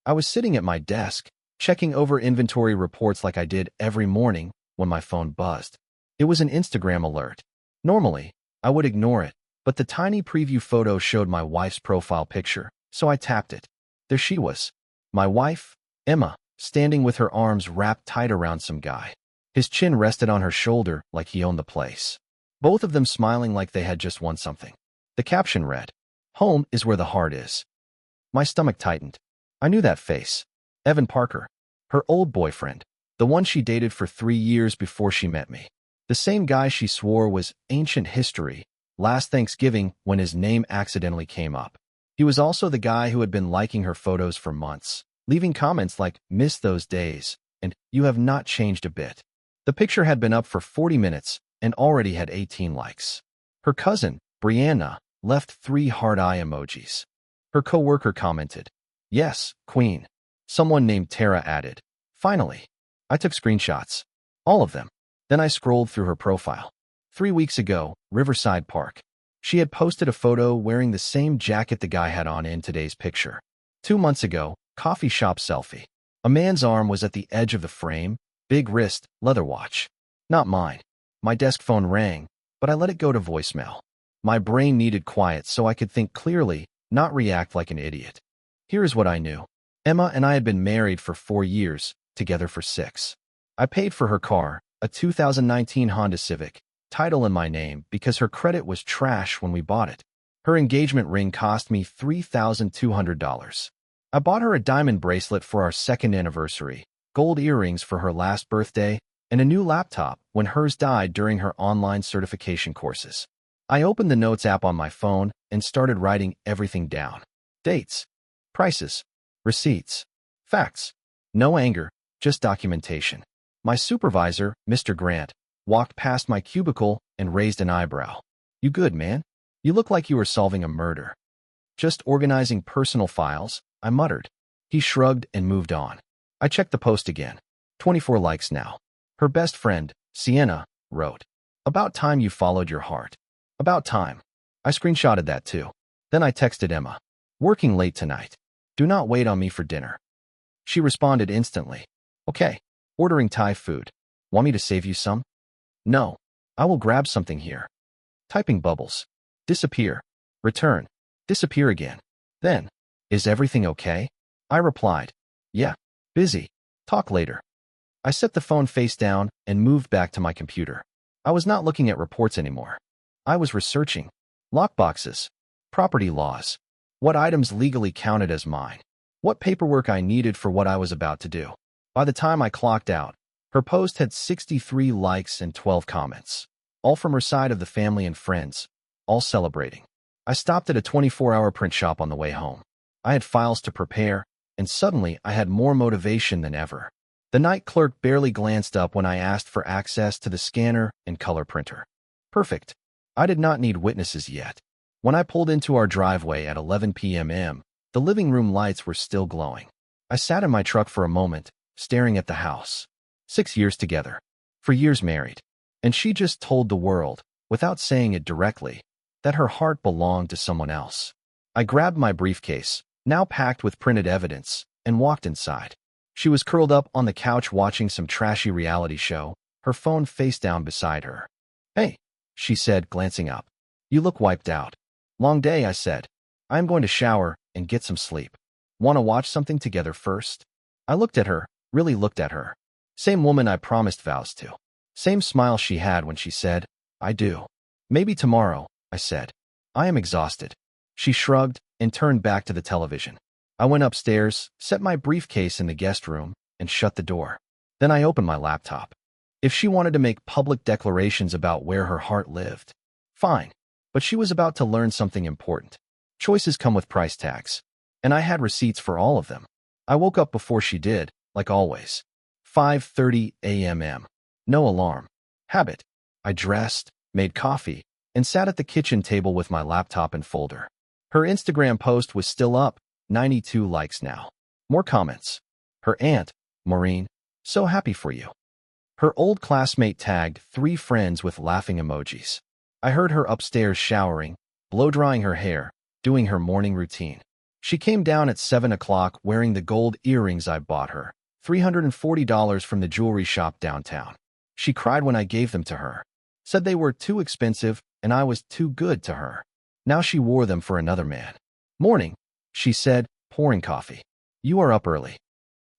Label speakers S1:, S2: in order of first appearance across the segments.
S1: I was sitting at my desk, checking over inventory reports like I did every morning when my phone buzzed. It was an Instagram alert. Normally, I would ignore it, but the tiny preview photo showed my wife's profile picture, so I tapped it. There she was. My wife, Emma, standing with her arms wrapped tight around some guy. His chin rested on her shoulder like he owned the place. Both of them smiling like they had just won something. The caption read, "Home is where the heart is." My stomach tightened. I knew that face. Evan Parker. Her old boyfriend. The one she dated for 3 years before she met me. The same guy she swore was ancient history last Thanksgiving when his name accidentally came up. He was also the guy who had been liking her photos for months, leaving comments like, "Miss those days," and "You have not changed a bit." The picture had been up for 40 minutes and already had 18 likes. Her cousin, Brianna, left 3 heart eye emojis. Her coworker commented, "Yes, queen." Someone named Tara added, "Finally." I took screenshots. All of them. Then I scrolled through her profile. 3 weeks ago, Riverside Park. She had posted a photo wearing the same jacket the guy had on in today's picture. 2 months ago, coffee shop selfie. A man's arm was at the edge of the frame, big wrist, leather watch. Not mine. My desk phone rang, but I let it go to voicemail. My brain needed quiet so I could think clearly, not react like an idiot. Here is what I knew. Emma and I had been married for 4 years, together for 6. I paid for her car, a 2019 Honda Civic, title in my name because her credit was trash when we bought it. Her engagement ring cost me $3,200. I bought her a diamond bracelet for our 2nd anniversary, gold earrings for her last birthday, and a new laptop when hers died during her online certification courses. I opened the Notes app on my phone and started writing everything down. Dates, prices, receipts, facts. No anger, just documentation. My supervisor, Mr. Grant, walked past my cubicle and raised an eyebrow. "You good, man? You look like you were solving a murder." "Just organizing personal files," I muttered. He shrugged and moved on. I checked the post again. 24 likes now. Her best friend, Sienna, wrote, "About time you followed your heart." About time. I screenshotted that too. Then I texted Emma, "Working late tonight. Do not wait on me for dinner." She responded instantly, "Okay, ordering Thai food. Want me to save you some?" "No, I will grab something here." Typing bubbles. Disappear. Return. Disappear again. Then, "Is everything okay?" I replied, "Yeah, busy. Talk later." I set the phone face down and moved back to my computer. I was not looking at reports anymore. I was researching lockboxes, property laws, what items legally counted as mine, what paperwork I needed for what I was about to do. By the time I clocked out, her post had 63 likes and 12 comments, all from her side of the family and friends, all celebrating. I stopped at a 24-hour print shop on the way home. I had files to prepare, and suddenly I had more motivation than ever. The night clerk barely glanced up when I asked for access to the scanner and color printer. Perfect. I did not need witnesses yet. When I pulled into our driveway at 11 p.m., the living room lights were still glowing. I sat in my truck for a moment, staring at the house. 6 years together. 4 years married. And she just told the world, without saying it directly, that her heart belonged to someone else. I grabbed my briefcase, now packed with printed evidence, and walked inside. She was curled up on the couch watching some trashy reality show, her phone face down beside her. "Hey," she said, glancing up. "You look wiped out." "Long day," I said. "I am going to shower and get some sleep. Want to watch something together first?" I looked at her, really looked at her. Same woman I promised vows to. Same smile she had when she said, "I do." "Maybe tomorrow," I said. "I am exhausted." She shrugged and turned back to the television. I went upstairs, set my briefcase in the guest room, and shut the door. Then I opened my laptop. If she wanted to make public declarations about where her heart lived, fine. But she was about to learn something important. Choices come with price tags. And I had receipts for all of them. I woke up before she did, like always. 5:30 a.m. No alarm. Habit. I dressed, made coffee, and sat at the kitchen table with my laptop and folder. Her Instagram post was still up, 92 likes now. More comments. Her aunt, Maureen, so happy for you. Her old classmate tagged 3 friends with laughing emojis. I heard her upstairs showering, blow-drying her hair, doing her morning routine. She came down at 7 o'clock wearing the gold earrings I bought her, $340 from the jewelry shop downtown. She cried when I gave them to her, said they were too expensive and I was too good to her. Now she wore them for another man. Morning, she said, pouring coffee. You are up early.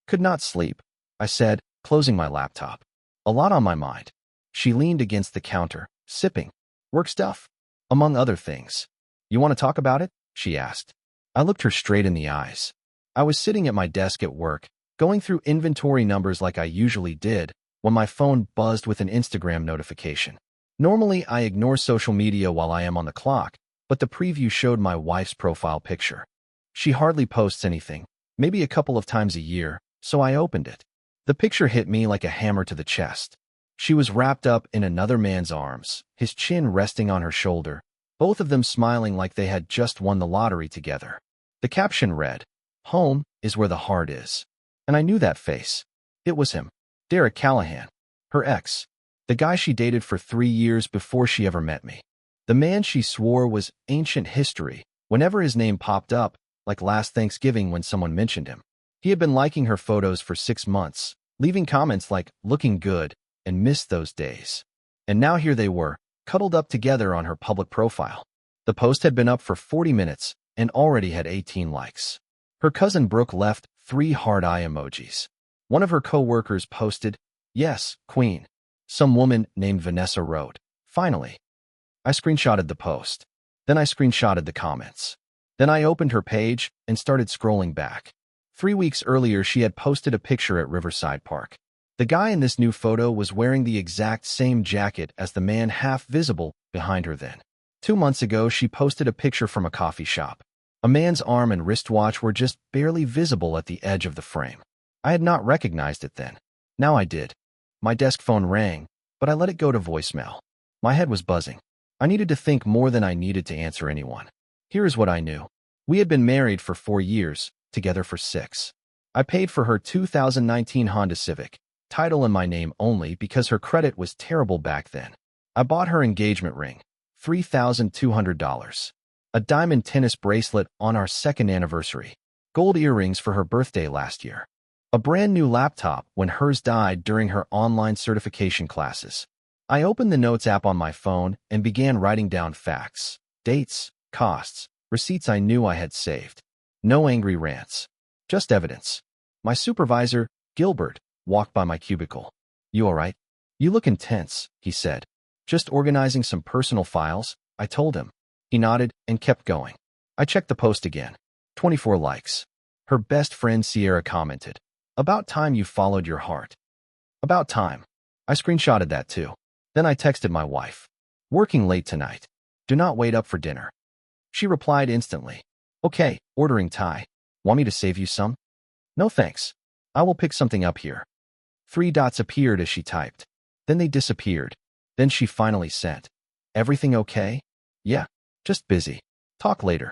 S1: Could not sleep, I said, closing my laptop. A lot on my mind. She leaned against the counter, sipping. Work stuff, among other things. You want to talk about it? She asked. I looked her straight in the eyes. I was sitting at my desk at work, going through inventory numbers like I usually did, when my phone buzzed with an Instagram notification. Normally, I ignore social media while I am on the clock, but the preview showed my wife's profile picture. She hardly posts anything, maybe a couple of times a year, so I opened it. The picture hit me like a hammer to the chest. She was wrapped up in another man's arms, his chin resting on her shoulder, both of them smiling like they had just won the lottery together. The caption read, "Home is where the heart is." And I knew that face. It was him, Derek Callahan, her ex, the guy she dated for 3 years before she ever met me. The man she swore was ancient history whenever his name popped up, like last Thanksgiving when someone mentioned him. He had been liking her photos for 6 months, leaving comments like, "looking good," and "missed those days." And now here they were, cuddled up together on her public profile. The post had been up for 40 minutes and already had 18 likes. Her cousin Brooke left 3 heart eye emojis. One of her co-workers posted, "Yes, Queen." Some woman named Vanessa wrote, "Finally." I screenshotted the post. Then I screenshotted the comments. Then I opened her page and started scrolling back. 3 weeks earlier, she had posted a picture at Riverside Park. The guy in this new photo was wearing the exact same jacket as the man half visible behind her then. 2 months ago, she posted a picture from a coffee shop. A man's arm and wristwatch were just barely visible at the edge of the frame. I had not recognized it then. Now I did. My desk phone rang, but I let it go to voicemail. My head was buzzing. I needed to think more than I needed to answer anyone. Here is what I knew. We had been married for 4 years, together for 6. I paid for her 2019 Honda Civic, title in my name only because her credit was terrible back then. I bought her engagement ring, $3,200. A diamond tennis bracelet on our 2nd anniversary. Gold earrings for her birthday last year. A brand new laptop when hers died during her online certification classes. I opened the Notes app on my phone and began writing down facts, dates, costs, receipts I knew I had saved. No angry rants. Just evidence. My supervisor, Gilbert, walked by my cubicle. "You all right? You look intense," he said. "Just organizing some personal files," I told him. He nodded and kept going. I checked the post again. 24 likes. Her best friend Sierra commented, "About time you followed your heart." About time. I screenshotted that too. Then I texted my wife. "Working late tonight. Do not wait up for dinner." She replied instantly. "Okay, ordering Thai. Want me to save you some?" "No thanks. I will pick something up here." 3 dots appeared as she typed. Then they disappeared. Then she finally sent, "Everything okay?" "Yeah, just busy. Talk later."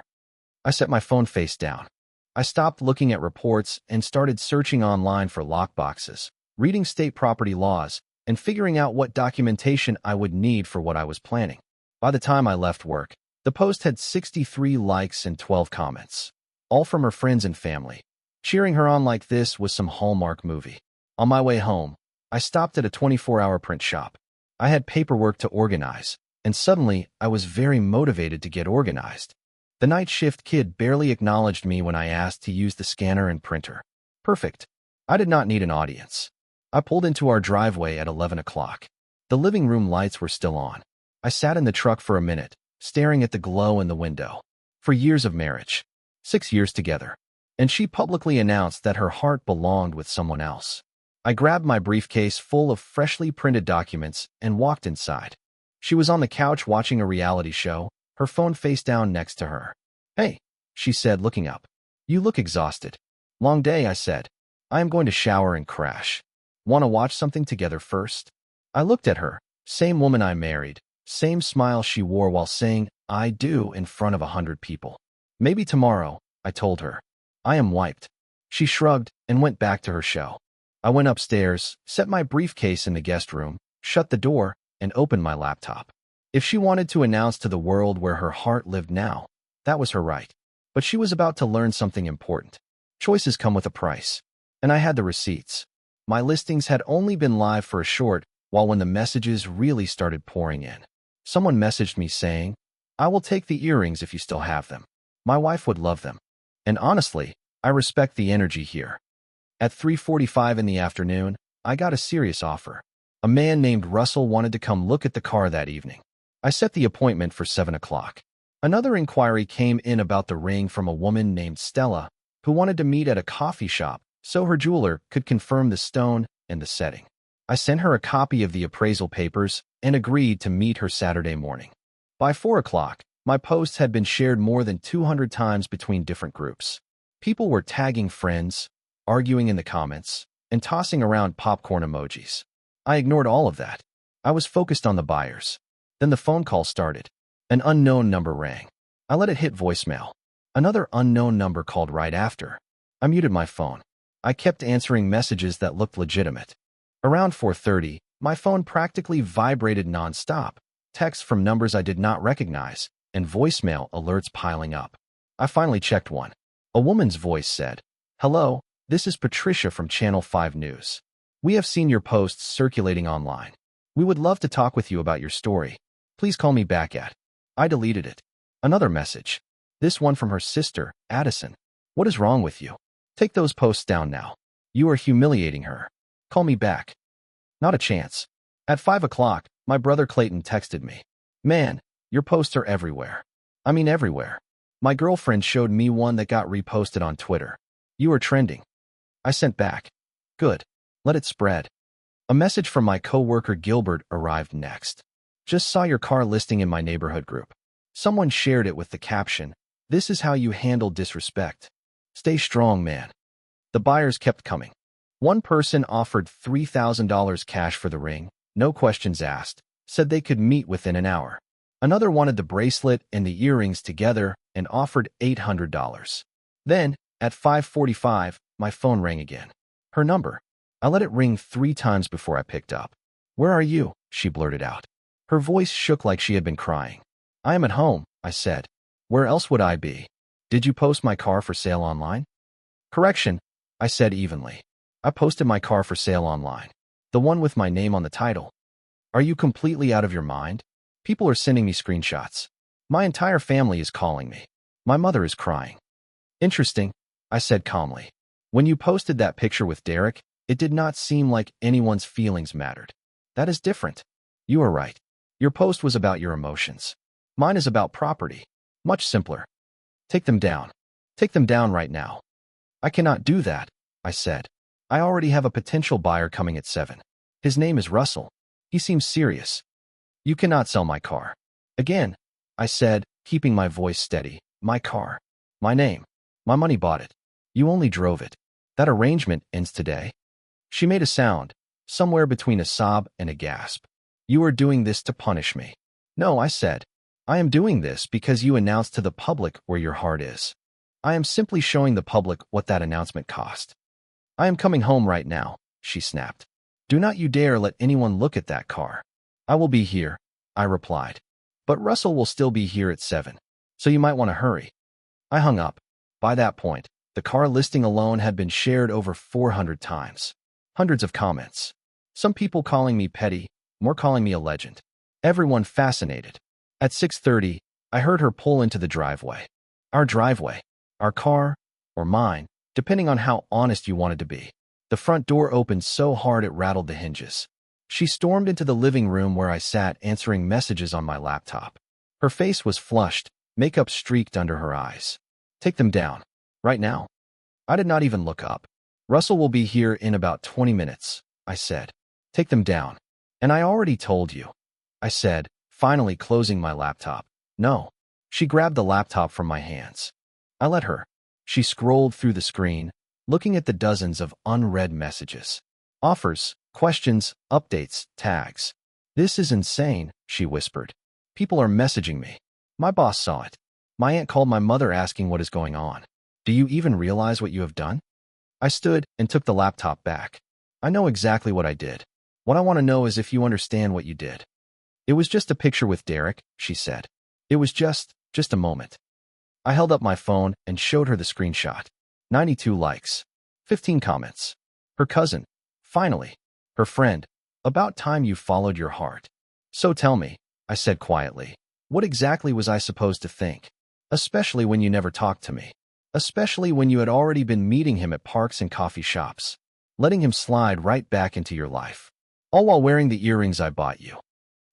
S1: I set my phone face down. I stopped looking at reports and started searching online for lockboxes, reading state property laws, and figuring out what documentation I would need for what I was planning. By the time I left work, the post had 63 likes and 12 comments, all from her friends and family. Cheering her on like this was some Hallmark movie. On my way home, I stopped at a 24-hour print shop. I had paperwork to organize, and suddenly I was very motivated to get organized. The night shift kid barely acknowledged me when I asked to use the scanner and printer. Perfect. I did not need an audience. I pulled into our driveway at 11 o'clock. The living room lights were still on. I sat in the truck for a minute, staring at the glow in the window. For years of marriage. 6 years together. And she publicly announced that her heart belonged with someone else. I grabbed my briefcase full of freshly printed documents and walked inside. She was on the couch watching a reality show, her phone face down next to her. "Hey," she said, looking up. "You look exhausted." "Long day," I said. "I am going to shower and crash. Want to watch something together first?" I looked at her, same woman I married, same smile she wore while saying, "I do" in front of 100 people. "Maybe tomorrow," I told her. "I am wiped." She shrugged and went back to her show. I went upstairs, set my briefcase in the guest room, shut the door, and opened my laptop. If she wanted to announce to the world where her heart lived now, that was her right. But she was about to learn something important. Choices come with a price. And I had the receipts. My listings had only been live for a short while when the messages really started pouring in. Someone messaged me saying, "I will take the earrings if you still have them. My wife would love them." And honestly, I respect the energy here. At 3:45 in the afternoon, I got a serious offer. A man named Russell wanted to come look at the car that evening. I set the appointment for 7 o'clock. Another inquiry came in about the ring from a woman named Stella, who wanted to meet at a coffee shop so her jeweler could confirm the stone and the setting. I sent her a copy of the appraisal papers and agreed to meet her Saturday morning. By 4 o'clock, my posts had been shared more than 200 times between different groups. People were tagging friends, arguing in the comments, and tossing around popcorn emojis. I ignored all of that. I was focused on the buyers. Then the phone call started. An unknown number rang. I let it hit voicemail. Another unknown number called right after. I muted my phone. I kept answering messages that looked legitimate. Around 4:30, my phone practically vibrated nonstop, texts from numbers I did not recognize, and voicemail alerts piling up. I finally checked one. A woman's voice said, "Hello, this is Patricia from Channel 5 News. We have seen your posts circulating online. We would love to talk with you about your story. Please call me back at..." I deleted it. Another message. This one from her sister, Addison. "What is wrong with you? Take those posts down now. You are humiliating her. Call me back." Not a chance. At 5 o'clock, my brother Clayton texted me. "Man, your posts are everywhere. I mean everywhere. My girlfriend showed me one that got reposted on Twitter. You are trending." I sent back. "Good. Let it spread." A message from my co-worker Gilbert arrived next. "Just saw your car listing in my neighborhood group. Someone shared it with the caption, 'This is how you handle disrespect. Stay strong, man.'" The buyers kept coming. One person offered $3,000 cash for the ring, no questions asked, said they could meet within an hour. Another wanted the bracelet and the earrings together and offered $800. Then, at 5:45, my phone rang again. Her number. I let it ring 3 times before I picked up. "Where are you?" she blurted out. Her voice shook like she had been crying. "I am at home," I said. "Where else would I be? Did you post my car for sale online?" "Correction," I said evenly. "I posted my car for sale online. The one with my name on the title." "Are you completely out of your mind? People are sending me screenshots. My entire family is calling me. My mother is crying." "Interesting," I said calmly. "When you posted that picture with Derek, it did not seem like anyone's feelings mattered. That is different." "You are right. Your post was about your emotions. Mine is about property. Much simpler. Take them down. Take them down right now." "I cannot do that," I said. "I already have a potential buyer coming at 7. His name is Russell. He seems serious." "You cannot sell my car." "Again," I said, keeping my voice steady. "My car. My name. My money bought it. You only drove it. That arrangement ends today." She made a sound, somewhere between a sob and a gasp. "You are doing this to punish me." "No," I said. "I am doing this because you announced to the public where your heart is. I am simply showing the public what that announcement cost." "I am coming home right now," she snapped. "Do not you dare let anyone look at that car." "I will be here," I replied. "But Russell will still be here at 7, so you might want to hurry." I hung up. By that point, the car listing alone had been shared over 400 times. Hundreds of comments. Some people calling me petty, more calling me a legend. Everyone fascinated. At 6:30, I heard her pull into the driveway. Our driveway. Our car, or mine, depending on how honest you wanted to be. The front door opened so hard it rattled the hinges. She stormed into the living room where I sat answering messages on my laptop. Her face was flushed, makeup streaked under her eyes. "Take them down. Right now." I did not even look up. "Russell will be here in about 20 minutes, I said. "Take them down." "And I already told you," I said, finally closing my laptop. "No." She grabbed the laptop from my hands. I let her. She scrolled through the screen, looking at the dozens of unread messages. Offers, questions, updates, tags. "This is insane," she whispered. "People are messaging me. My boss saw it. My aunt called my mother asking what is going on. Do you even realize what you have done?" I stood and took the laptop back. "I know exactly what I did. What I want to know is if you understand what you did." "It was just a picture with Derek," she said. "It was just a moment." I held up my phone and showed her the screenshot. 92 likes. 15 comments. Her cousin. Finally. Her friend. About time you followed your heart. So tell me, I said quietly, what exactly was I supposed to think? Especially when you never talked to me. Especially when you had already been meeting him at parks and coffee shops. Letting him slide right back into your life. All while wearing the earrings I bought you.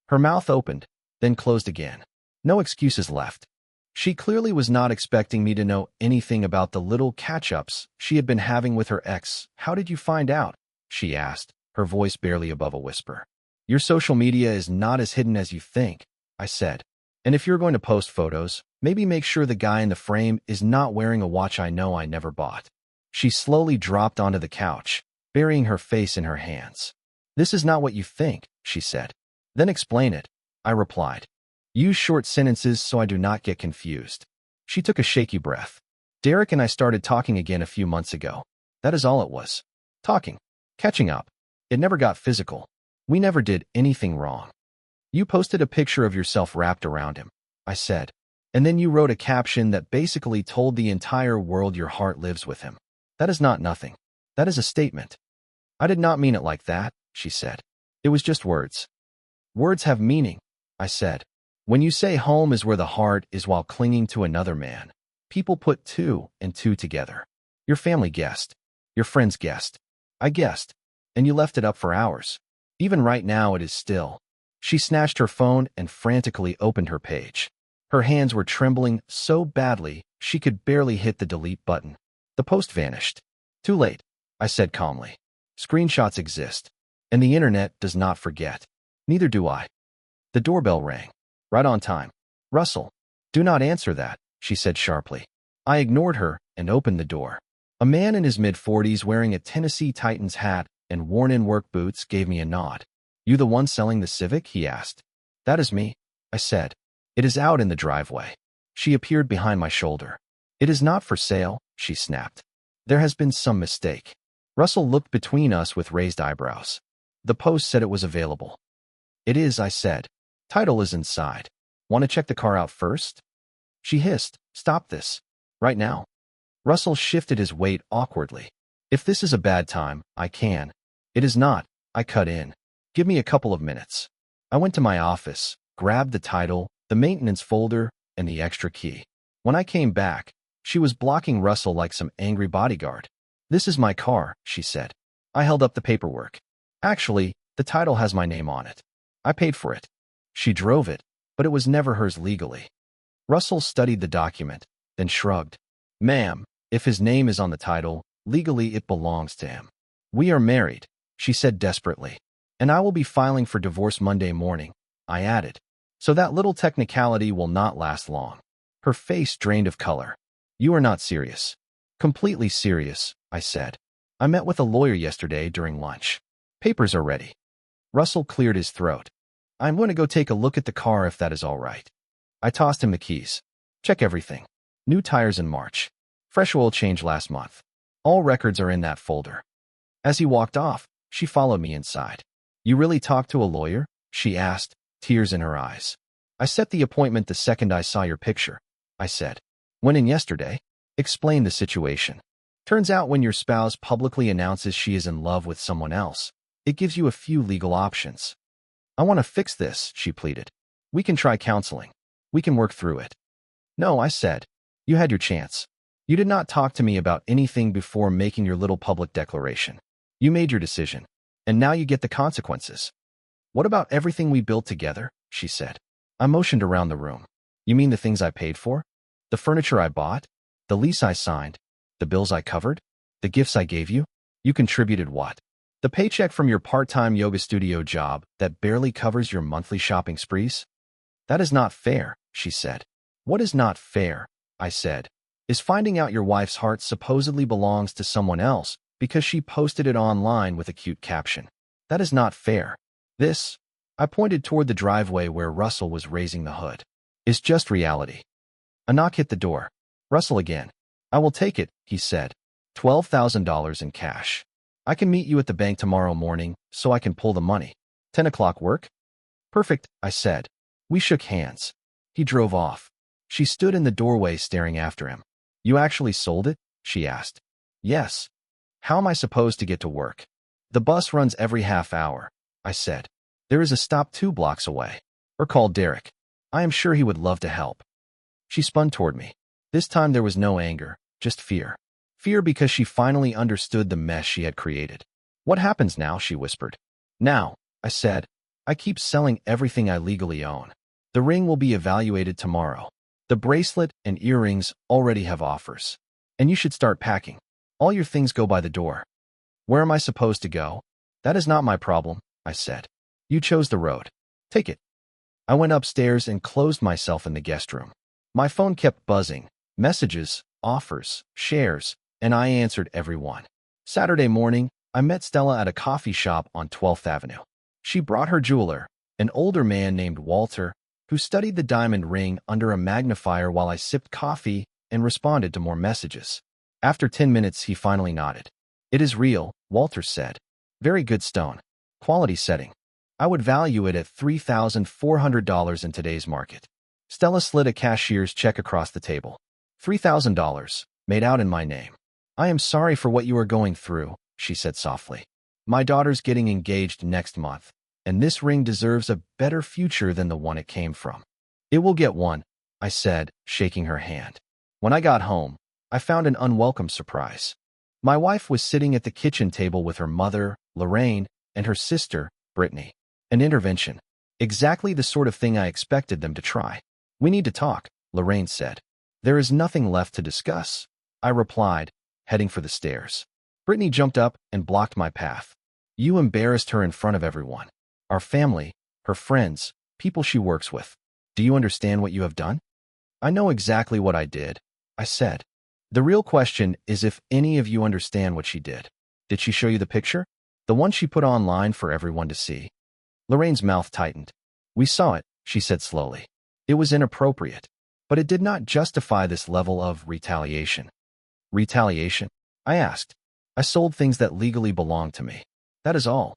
S1: Her mouth opened, then closed again. No excuses left. She clearly was not expecting me to know anything about the little catch-ups she had been having with her ex. How did you find out? She asked, her voice barely above a whisper. Your social media is not as hidden as you think, I said. And if you're going to post photos, maybe make sure the guy in the frame is not wearing a watch I know I never bought. She slowly dropped onto the couch, burying her face in her hands. This is not what you think, she said. Then explain it, I replied. Use short sentences so I do not get confused. She took a shaky breath. Derek and I started talking again a few months ago. That is all it was. Talking. Catching up. It never got physical. We never did anything wrong. You posted a picture of yourself wrapped around him, I said. And then you wrote a caption that basically told the entire world your heart lives with him. That is not nothing. That is a statement. I did not mean it like that, she said. It was just words. Words have meaning, I said. When you say home is where the heart is while clinging to another man, people put two and two together. Your family guessed. Your friends guessed. I guessed. And you left it up for hours. Even right now it is still. She snatched her phone and frantically opened her page. Her hands were trembling so badly she could barely hit the delete button. The post vanished. Too late, I said calmly. Screenshots exist. And the internet does not forget. Neither do I. The doorbell rang. Right on time. Russell. Do not answer that, she said sharply. I ignored her and opened the door. A man in his mid-40s wearing a Tennessee Titans hat and worn-in work boots gave me a nod. You the one selling the Civic? He asked. That is me, I said. It is out in the driveway. She appeared behind my shoulder. It is not for sale, she snapped. There has been some mistake. Russell looked between us with raised eyebrows. The post said it was available. It is, I said. Title is inside. Want to check the car out first? She hissed. Stop this. Right now. Russell shifted his weight awkwardly. If this is a bad time, I can. It is not, I cut in. Give me a couple of minutes. I went to my office, grabbed the title, the maintenance folder, and the extra key. When I came back, she was blocking Russell like some angry bodyguard. This is my car, she said. I held up the paperwork. Actually, the title has my name on it. I paid for it. She drove it, but it was never hers legally. Russell studied the document, then shrugged. Ma'am, if his name is on the title, legally it belongs to him. We are married, she said desperately. And I will be filing for divorce Monday morning, I added. So that little technicality will not last long. Her face drained of color. You are not serious. Completely serious, I said. I met with a lawyer yesterday during lunch. Papers are ready. Russell cleared his throat. I'm going to go take a look at the car if that is all right. I tossed him the keys. Check everything. New tires in March. Fresh oil change last month. All records are in that folder. As he walked off, she followed me inside. You really talked to a lawyer? She asked, tears in her eyes. I set the appointment the second I saw your picture, I said. Went in yesterday. Explained the situation. Turns out when your spouse publicly announces she is in love with someone else, it gives you a few legal options. I want to fix this, she pleaded. We can try counseling. We can work through it. No, I said. You had your chance. You did not talk to me about anything before making your little public declaration. You made your decision. And now you get the consequences. What about everything we built together? She said. I motioned around the room. You mean the things I paid for? The furniture I bought? The lease I signed? The bills I covered? The gifts I gave you? You contributed what? The paycheck from your part-time yoga studio job that barely covers your monthly shopping sprees? That is not fair, she said. What is not fair, I said, is finding out your wife's heart supposedly belongs to someone else because she posted it online with a cute caption. That is not fair. This, I pointed toward the driveway where Russell was raising the hood, is just reality. A knock hit the door. Russell again. I will take it, he said. $12,000 in cash. I can meet you at the bank tomorrow morning so I can pull the money. 10 o'clock work? Perfect, I said. We shook hands. He drove off. She stood in the doorway staring after him. You actually sold it? She asked. Yes. How am I supposed to get to work? The bus runs every half hour, I said. There is a stop 2 blocks away. Or call Derek. I am sure he would love to help. She spun toward me. This time there was no anger, just fear. Fear because she finally understood the mess she had created. What happens now? She whispered. Now, I said, I keep selling everything I legally own. The ring will be evaluated tomorrow. The bracelet and earrings already have offers. And you should start packing. All your things go by the door. Where am I supposed to go? That is not my problem, I said. You chose the road. Take it. I went upstairs and closed myself in the guest room. My phone kept buzzing. Messages, offers, shares, and I answered every one. Saturday morning, I met Stella at a coffee shop on 12th Avenue. She brought her jeweler, an older man named Walter, who studied the diamond ring under a magnifier while I sipped coffee and responded to more messages. After 10 minutes, he finally nodded. It is real, Walter said. Very good stone. Quality setting. I would value it at $3,400 in today's market. Stella slid a cashier's check across the table. $3,000, made out in my name. I am sorry for what you are going through, she said softly. My daughter's getting engaged next month, and this ring deserves a better future than the one it came from. It will get one, I said, shaking her hand. When I got home, I found an unwelcome surprise. My wife was sitting at the kitchen table with her mother, Lorraine, and her sister, Brittany. An intervention. Exactly the sort of thing I expected them to try. We need to talk, Lorraine said. There is nothing left to discuss, I replied, heading for the stairs. Brittany jumped up and blocked my path. You embarrassed her in front of everyone. Our family, her friends, people she works with. Do you understand what you have done? I know exactly what I did, I said. The real question is if any of you understand what she did. Did she show you the picture? The one she put online for everyone to see? Lorraine's mouth tightened. We saw it, she said slowly. It was inappropriate, but it did not justify this level of retaliation. Retaliation? I asked. I sold things that legally belonged to me. That is all.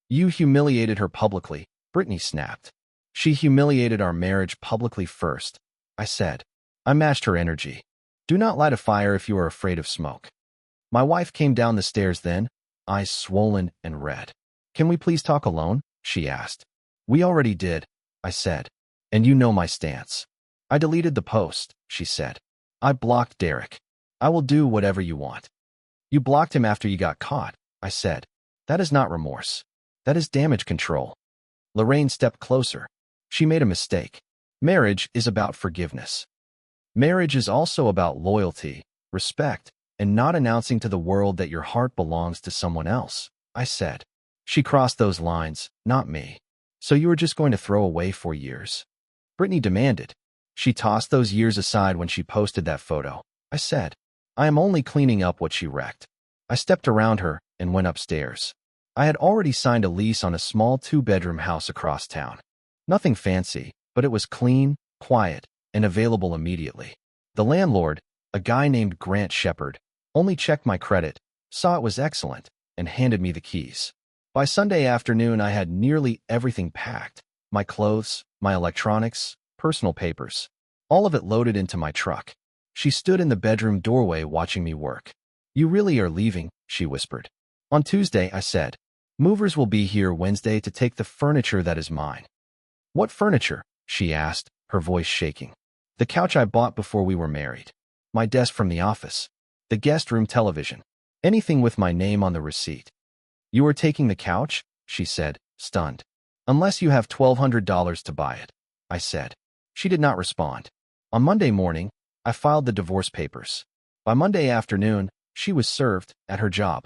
S1: You humiliated her publicly, Brittany snapped. She humiliated our marriage publicly first, I said. I matched her energy. Do not light a fire if you are afraid of smoke. My wife came down the stairs then, eyes swollen and red. Can we please talk alone? She asked. We already did, I said. And you know my stance. I deleted the post, she said. I blocked Derek. I will do whatever you want. You blocked him after you got caught, I said. That is not remorse. That is damage control. Lorraine stepped closer. She made a mistake. Marriage is about forgiveness. Marriage is also about loyalty, respect, and not announcing to the world that your heart belongs to someone else, I said. She crossed those lines, not me. So you were just going to throw away 4 years? Brittany demanded. She tossed those years aside when she posted that photo, I said. I am only cleaning up what she wrecked. I stepped around her and went upstairs. I had already signed a lease on a small 2-bedroom house across town. Nothing fancy, but it was clean, quiet, and available immediately. The landlord, a guy named Grant Shepard, only checked my credit, saw it was excellent, and handed me the keys. By Sunday afternoon, I had nearly everything packed. My clothes, my electronics, personal papers. All of it loaded into my truck. She stood in the bedroom doorway watching me work. You really are leaving, she whispered. On Tuesday, I said. Movers will be here Wednesday to take the furniture that is mine. What furniture? She asked, her voice shaking. The couch I bought before we were married. My desk from the office. The guest room television. Anything with my name on the receipt. You are taking the couch? She said, stunned. Unless you have $1,200 to buy it, I said. She did not respond. On Monday morning, I filed the divorce papers. By Monday afternoon, she was served at her job.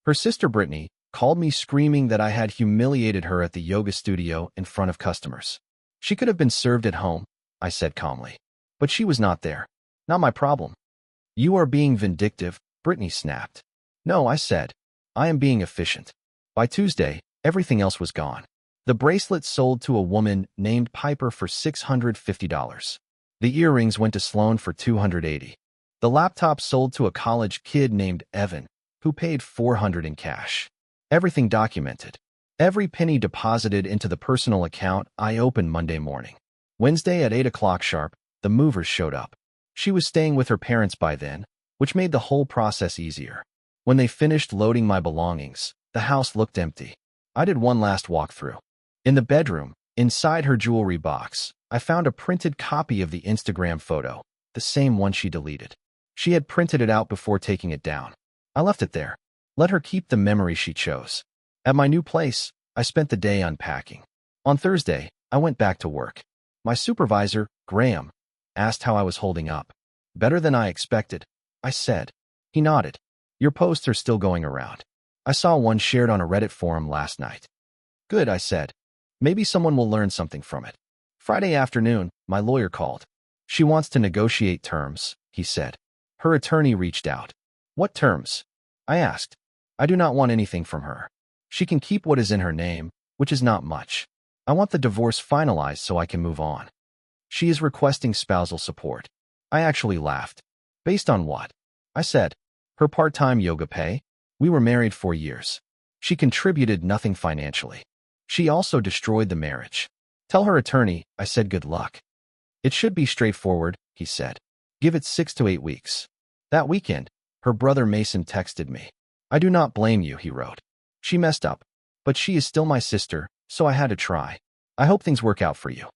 S1: Her sister Brittany called me screaming that I had humiliated her at the yoga studio in front of customers. She could have been served at home, I said calmly. But she was not there. Not my problem. You are being vindictive, Brittany snapped. No, I said. I am being efficient. By Tuesday, everything else was gone. The bracelet sold to a woman named Piper for $650. The earrings went to Sloan for $280. The laptop sold to a college kid named Evan, who paid $400 in cash. Everything documented. Every penny deposited into the personal account I opened Monday morning. Wednesday at 8 o'clock sharp, the movers showed up. She was staying with her parents by then, which made the whole process easier. When they finished loading my belongings, the house looked empty. I did one last walkthrough. In the bedroom, inside her jewelry box, I found a printed copy of the Instagram photo, the same one she deleted. She had printed it out before taking it down. I left it there. Let her keep the memory she chose. At my new place, I spent the day unpacking. On Thursday, I went back to work. My supervisor, Graham, asked how I was holding up. Better than I expected, I said. He nodded. Your posts are still going around. I saw one shared on a Reddit forum last night. Good, I said. Maybe someone will learn something from it. Friday afternoon, my lawyer called. She wants to negotiate terms, he said. Her attorney reached out. What terms? I asked. I do not want anything from her. She can keep what is in her name, which is not much. I want the divorce finalized so I can move on. She is requesting spousal support. I actually laughed. Based on what? I said. Her part-time yoga pay? We were married 4 years. She contributed nothing financially. She also destroyed the marriage. Tell her attorney, I said good luck. It should be straightforward, he said. Give it 6 to 8 weeks. That weekend, her brother Mason texted me. I do not blame you, he wrote. She messed up, but she is still my sister, so I had to try. I hope things work out for you.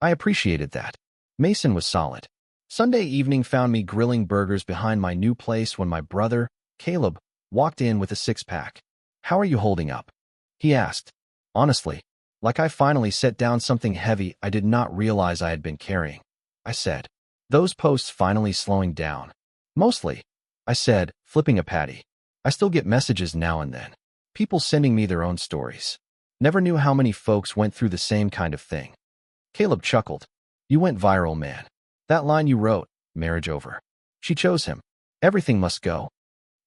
S1: I appreciated that. Mason was solid. Sunday evening found me grilling burgers behind my new place when my brother, Caleb, walked in with a 6-pack. How are you holding up? He asked. Honestly, like I finally set down something heavy I did not realize I had been carrying. I said. Those posts finally slowing down. Mostly, I said, flipping a patty. I still get messages now and then. People sending me their own stories. Never knew how many folks went through the same kind of thing. Caleb chuckled. You went viral, man. That line you wrote, marriage over. She chose him. Everything must go.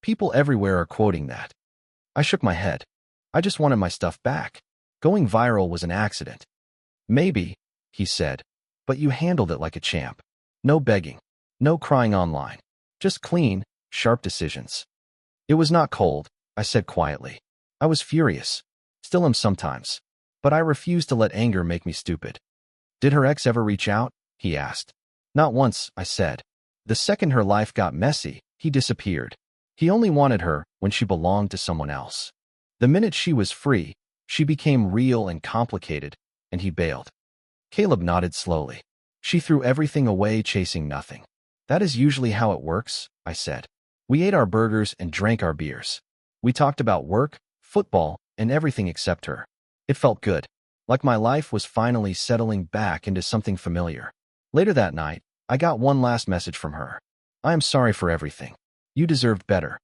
S1: People everywhere are quoting that. I shook my head. I just wanted my stuff back. Going viral was an accident. Maybe, he said, but you handled it like a champ. No begging. No crying online. Just clean, sharp decisions. It was not cold, I said quietly. I was furious. Still am sometimes. But I refused to let anger make me stupid. Did her ex ever reach out? He asked. Not once, I said. The second her life got messy, he disappeared. He only wanted her when she belonged to someone else. The minute she was free, she became real and complicated, and he bailed. Caleb nodded slowly. She threw everything away chasing nothing. That is usually how it works, I said. We ate our burgers and drank our beers. We talked about work, football, and everything except her. It felt good, like my life was finally settling back into something familiar. Later that night, I got one last message from her. I am sorry for everything. You deserved better.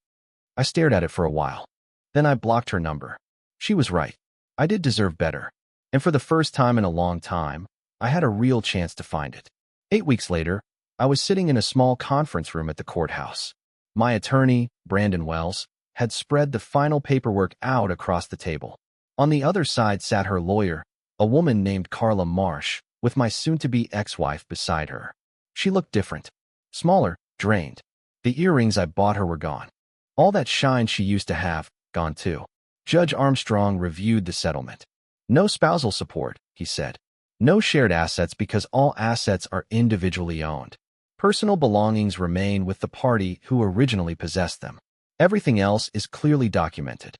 S1: I stared at it for a while. Then I blocked her number. She was right. I did deserve better. And for the first time in a long time, I had a real chance to find it. 8 weeks later, I was sitting in a small conference room at the courthouse. My attorney, Brandon Wells, had spread the final paperwork out across the table. On the other side sat her lawyer, a woman named Carla Marsh, with my soon-to-be ex-wife beside her. She looked different. Smaller, drained. The earrings I bought her were gone. All that shine she used to have, gone too. Judge Armstrong reviewed the settlement. No spousal support, he said. No shared assets because all assets are individually owned. Personal belongings remain with the party who originally possessed them. Everything else is clearly documented.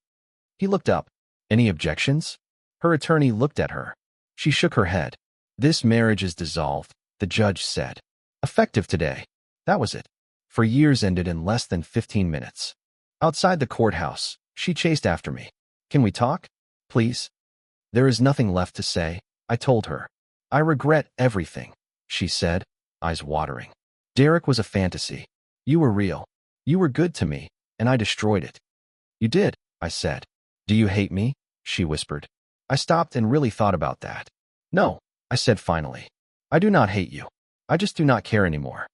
S1: He looked up. Any objections? Her attorney looked at her. She shook her head. This marriage is dissolved, the judge said. Effective today. That was it. For years ended in less than 15 minutes. Outside the courthouse, she chased after me. Can we talk? Please? There is nothing left to say, I told her. I regret everything, she said, eyes watering. Derek was a fantasy. You were real. You were good to me, and I destroyed it. You did, I said. Do you hate me? She whispered. I stopped and really thought about that. No, I said finally. I do not hate you. I just do not care anymore.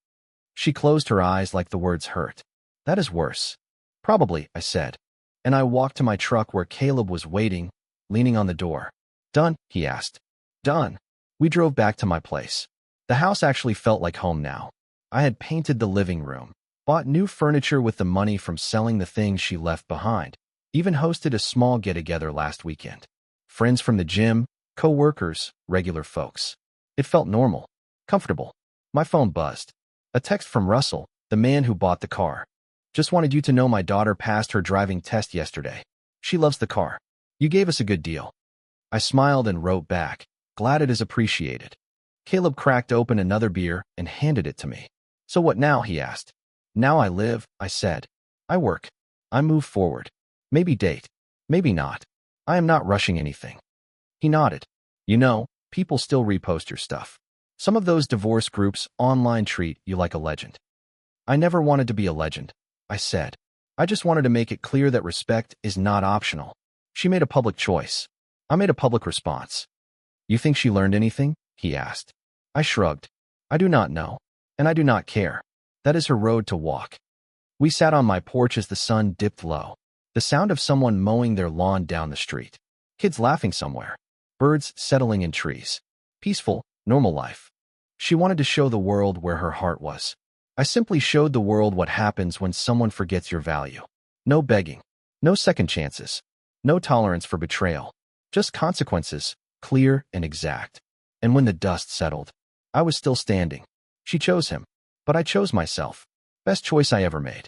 S1: She closed her eyes like the words hurt. That is worse. Probably, I said. And I walked to my truck where Caleb was waiting, leaning on the door. Done? He asked. Done. We drove back to my place. The house actually felt like home now. I had painted the living room, bought new furniture with the money from selling the things she left behind, even hosted a small get-together last weekend. Friends from the gym, co-workers, regular folks. It felt normal, comfortable. My phone buzzed. A text from Russell, the man who bought the car. Just wanted you to know my daughter passed her driving test yesterday. She loves the car. You gave us a good deal. I smiled and wrote back, glad it is appreciated. Caleb cracked open another beer and handed it to me. So what now, he asked. Now I live, I said. I work. I move forward. Maybe date. Maybe not. I am not rushing anything. He nodded. You know, people still repost your stuff. Some of those divorce groups online treat you like a legend. I never wanted to be a legend, I said. I just wanted to make it clear that respect is not optional. She made a public choice. I made a public response. You think she learned anything? He asked. I shrugged. I do not know, and I do not care. That is her road to walk. We sat on my porch as the sun dipped low. The sound of someone mowing their lawn down the street. Kids laughing somewhere. Birds settling in trees. Peaceful, normal life. She wanted to show the world where her heart was. I simply showed the world what happens when someone forgets your value. No begging. No second chances. No tolerance for betrayal. Just consequences, clear and exact. And when the dust settled, I was still standing. She chose him, but I chose myself. Best choice I ever made.